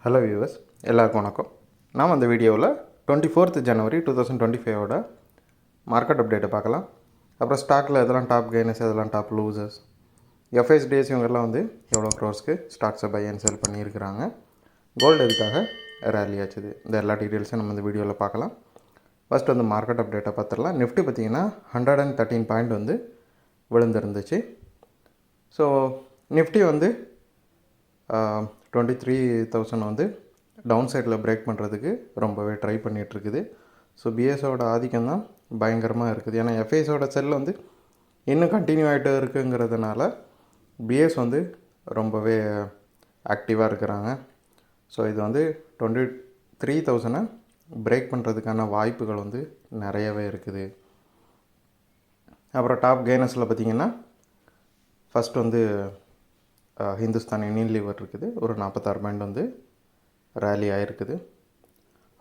Hello viewers, எல்லாருக்கும் வணக்கம். நாம் அந்த வீடியோவில் 24th January 2025 மார்க்கெட் அப்டேட்டை பார்க்கலாம். அப்புறம் ஸ்டாக்கில் எதெல்லாம் டாப் கெய்னர்ஸ், எதெல்லாம் டாப் லூசர்ஸ், எஃப்ஐஸ் டேஸ் இவங்கெல்லாம் வந்து எவ்வளோ க்ரோர்ஸ்க்கு ஸ்டாக்ஸை பை அண்ட் செல் பண்ணியிருக்கிறாங்க, கோல்டு எதுக்காக ரேலி ஆச்சுது, இந்த எல்லா டீட்டெயில்ஸும் நம்ம இந்த வீடியோவில் பார்க்கலாம். ஃபஸ்ட் வந்து மார்க்கெட் அப்டேட்டை பார்த்துடலாம். நிஃப்டி பார்த்திங்கன்னா 113 பாயிண்ட் வந்து விழுந்துருந்துச்சு. ஸோ நிஃப்டி வந்து 23,000 வந்து டவுன் சைடில் பிரேக் பண்ணுறதுக்கு ரொம்பவே ட்ரை பண்ணிகிட்ருக்குது. ஸோ பிஎஸோட ஆதிக்கம் தான் பயங்கரமாக இருக்குது. ஏன்னா எஃப்ஐஸோட செல் வந்து இன்னும் கண்டினியூ ஆகிட்டு இருக்குங்கிறதுனால பிஎஸ் வந்து ரொம்பவே ஆக்டிவாக இருக்கிறாங்க. ஸோ இது வந்து 23,000 பிரேக் பண்ணுறதுக்கான வாய்ப்புகள் வந்து நிறையவே இருக்குது. அப்புறம் டாப் கெய்னர்ஸில் பார்த்திங்கன்னா ஃபஸ்ட் வந்து ஹிந்துஸ்தான் யூனிலீவர் இருக்குது. ஒரு 46 பாயிண்ட் வந்து ரேலி ஆகிருக்குது.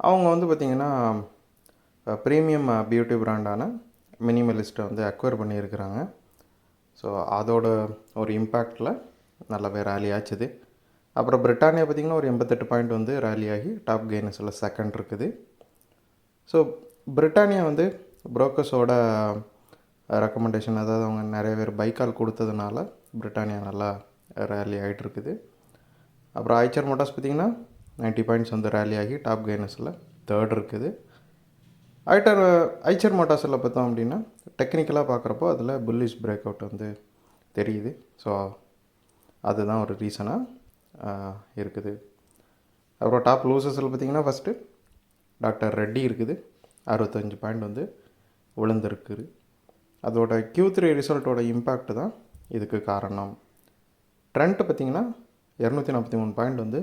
அவங்க வந்து பார்த்திங்கன்னா ப்ரீமியம் பியூட்டி பிராண்டான மினிமலிஸ்ட்டை வந்து அக்வயர் பண்ணியிருக்கிறாங்க. ஸோ அதோட ஒரு இம்பேக்டில் நல்லாவே ரேலி ஆச்சுது. அப்புறம் பிரிட்டானியா பார்த்திங்கன்னா ஒரு 88 பாயிண்ட் வந்து ரேலி ஆகி டாப் கெய்னர்ஸில் செகண்ட் இருக்குது. ஸோ பிரிட்டானியா வந்து புரோக்கர்ஸோட ரெக்கமெண்டேஷன், அதாவது அவங்க நிறைய பேர் பைக்கால் கொடுத்ததுனால பிரிட்டானியா நல்லா ரேலி ஆகிட்டுருக்குது. அப்புறம் ஐச்சர் மோட்டார்ஸ் பார்த்திங்கன்னா 90 பாயிண்ட்ஸ் வந்து ரேலி ஆகி டாப் கெய்னர்ஸில் தேர்ட் இருக்குது. ஐச்சர் மோட்டார்ஸில் பார்த்தோம் அப்படின்னா டெக்னிக்கலாக பார்க்குறப்போ அதில் புல்லிஷ் பிரேக் அவுட் வந்து தெரியுது. ஸோ அதுதான் ஒரு ரீசனாக இருக்குது. அப்புறம் டாப் லூசர்ஸில் பார்த்திங்கன்னா ஃபஸ்ட்டு டாக்டர் ரெட்டி இருக்குது. 65 பாயிண்ட் வந்து விழுந்திருக்குது. அதோட Q3 ரிசல்ட்டோட இம்பேக்ட் தான் இதுக்கு காரணம். ட்ரெண்ட் பார்த்திங்கன்னா 243 பாயிண்ட் வந்து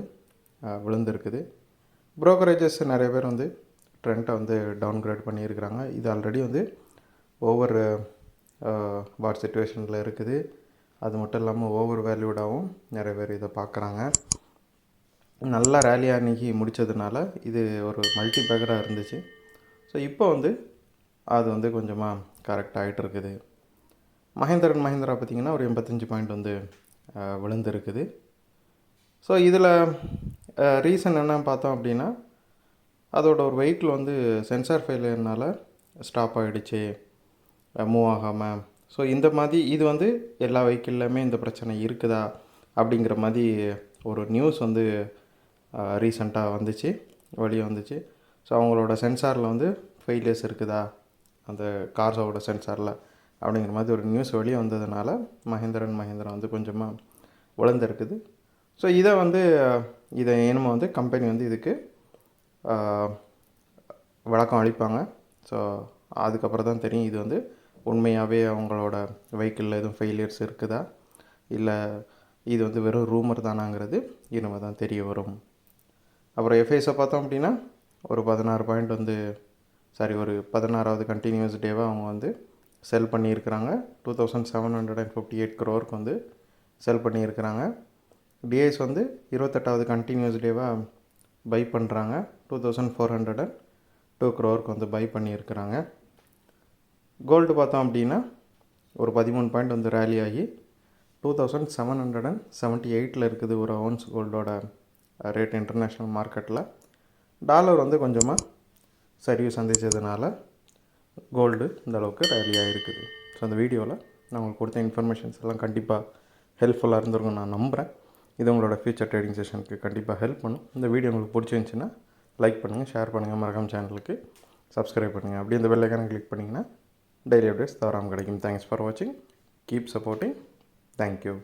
விழுந்திருக்குது. ப்ரோக்கரேஜஸ் நிறைய பேர் வந்து ட்ரெண்ட்டை வந்து டவுன்கிரேட் பண்ணியிருக்கிறாங்க. இது ஆல்ரெடி வந்து ஓவர் பாட் சிச்சுவேஷனில் இருக்குது. அது மட்டும் இல்லாமல் ஓவர் வேல்யூடாகவும் நிறைய பேர் இதை பார்க்குறாங்க. நல்லா ரேலி அன்றைக்கி முடித்ததுனால இது ஒரு மல்டி பேக்கராக இருந்துச்சு. ஸோ இப்போ வந்து அது வந்து கொஞ்சமாக கரெக்ட் ஆகிட்டு இருக்குது. மஹேந்திரா பார்த்திங்கன்னா ஒரு 85 பாயிண்ட் வந்து விழுந்திருக்குது. ஸோ இதில் ரீசன் என்ன பார்த்தோம் அப்படின்னா, அதோட ஒரு வெஹிக்கிள் வந்து சென்சார் ஃபெயிலியர்னால் ஸ்டாப் ஆகிடுச்சு, மூவ் ஆகாமல். ஸோ இந்த மாதிரி இது வந்து எல்லா வெஹிக்கிள்லையுமே இந்த பிரச்சனை இருக்குதா அப்படிங்கிற மாதிரி ஒரு நியூஸ் வந்து ரீசெண்டாக வந்துச்சு, வெளியே வந்துச்சு. ஸோ அவங்களோட சென்சாரில் வந்து ஃபெயிலியர்ஸ் இருக்குதா அந்த கார்ஸோட சென்சாரில் அப்படிங்கிற மாதிரி ஒரு நியூஸ் வெளியே வந்ததுனால மஹேந்திரா வந்து கொஞ்சமாக விழுந்திருக்குது. ஸோ இதை இனிமே வந்து கம்பெனி வந்து இதுக்கு விளக்கம் அளிப்பாங்க. ஸோ அதுக்கப்புறம் தான் தெரியும் இது வந்து உண்மையாகவே அவங்களோட வெஹிக்கிளில் எதுவும் ஃபெயிலியர்ஸ் இருக்குதா இல்லை இது வந்து வெறும் ரூமர் தானாங்கிறது இனிமேல் தான் தெரிய வரும். அப்புறம் எஃப்ஐஸை பார்த்தோம் அப்படின்னா ஒரு 16 பாயிண்ட் வந்து ஒரு 16வது கண்டினியூஸ் டேவாக அவங்க வந்து செல் பண்ணியிருக்கிறாங்க. 2758 crore வந்து செல் பண்ணியிருக்கிறாங்க. டிஐஸ் வந்து 28வது கண்டினியூஸ் டேவாக பை பண்ணுறாங்க. 2402 crore வந்து பை பண்ணியிருக்கிறாங்க. கோல்டு பார்த்தோம் அப்படின்னா ஒரு 13 பாயிண்ட் வந்து ரேலி ஆகி 2778 இருக்குது ஒரு அவுன்ஸ் கோல்டோட ரேட் இன்டர்நேஷ்னல் மார்க்கெட்டில். டாலர் வந்து கொஞ்சமாக சரிவு சந்தித்ததுனால கோல்டு இந்த அளவுக்கு ரேலியாக இருக்குது. ஸோ அந்த வீடியோவில் நான் உங்களுக்கு கொடுத்த இன்ஃபர்மேஷன்ஸ் எல்லாம் கண்டிப்பாக ஹெல்ப்ஃபுல்லாக இருந்திருக்கும் நான் நம்புகிறேன். இது உங்களோட ஃபியூச்சர் ட்ரேடிங் செஷனுக்கு கண்டிப்பாக ஹெல்ப் பண்ணும். இந்த வீடியோ உங்களுக்கு பிடிச்சிருந்துச்சின்னா லைக் பண்ணுங்கள், ஷேர் பண்ணுங்கள், மறக்காம சேனலுக்கு சப்ஸ்கிரைப் பண்ணுங்கள். அப்படியே இந்த பெல் ஐகானை கிளிக் பண்ணிங்கன்னா டெய்லி அப்டேட்ஸ் தவறாமல் கிடைக்கும். தேங்க்ஸ் ஃபார் வாட்சிங். Keep supporting. தேங்க்யூ.